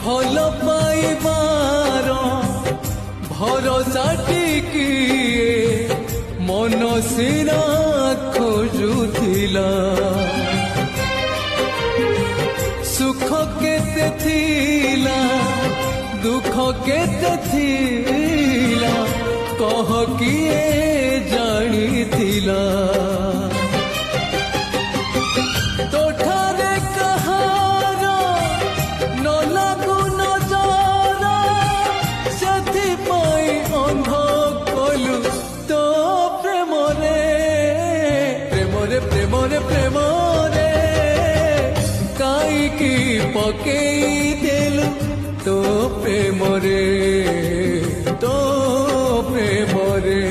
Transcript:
ଭଲ ପାଇବାର ଭରସା ଟିକିଏ ମନ ସିନା ଖୋଜୁଥିଲା। ସୁଖ କେତେ ଥିଲା ଦୁଃଖ କେତେ ଥିଲା କହ କିଏ ଜାଣିଥିଲା। ତୋଠାରେ କାହାର ନ ଲାଗୁ ନଜର ସେଥିପାଇଁ ଅନ୍ଧ କଲୁ ତୋ ପ୍ରେମରେ ପ୍ରେମରେ ପ୍ରେମରେ ପ୍ରେମରେ କାହିଁକି ପକେଇ ଦେଲୁ ତୋ ପ୍ରେମରେ ତୋ ପ୍ରେମରେ।